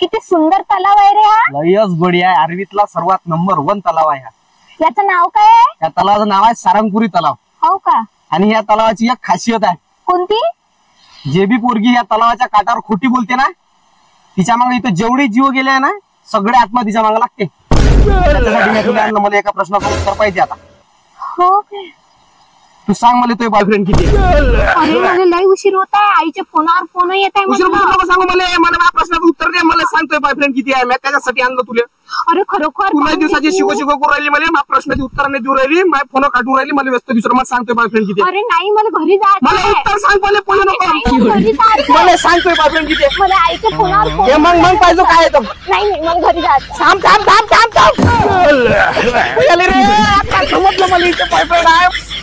किती सुंदर तलाव आहे रे हा. लयच बढिया आहे. आर्वीतला सर्वात नंबर 1 तलाव आहे हा. याचं नाव काय आहे? या तलावाचं नाव आहे सारंगपुरी तलाव. हो का? आणि या तलावाची एक खासियत आहे. कोणती? जे बी पोरगी या तलावाच्या काठावर खोटी बोलते ना, तिच्या मागे इथं जेवढे जीव गेले आहे ना, सगळे आत्मा तिच्या मागे लागते. त्याच्यासाठी मी तुला आणलं. मला एका प्रश्नाचं उत्तर पाहिजे आता. हो काय? तू सांग मला तुझे बॉयफ्रेंड किती आहे? अरे मला लय उशीर होत आहे. आईच्या फोनावर फोन येत आहे. उशीर बोलू नको सांगू मला. मला प्रश्नाचं उत्तर दे. मला सांगतोय बॉयफ्रेंड किती आहे. मी त्याच्यासाठी आणलं तुला. अरे खरोखर तुला दिवसाची शिको करून राहिली मला. माझ्या प्रश्नाची उत्तर नाही देऊ राहिली. माझ्या फोन काढून राहिली. मला व्यस्त दुसरं मला सांगतोय बॉयफ्रेंड किती आहे. अरे नाही मला घरी जायचं मला आहे. उत्तर सांग पहिले. बोलू नको. घरी जायचं मला सांगतोय बॉयफ्रेंड किती आहे. मला आईच्या फोनावर फोन. हे मग पाहिजे काय आहे तो. नाही नाही मला घरी जायचं. थांब थांब थांब थांब थांब. समजलं मला इथे बॉयफ्रेंड आहे.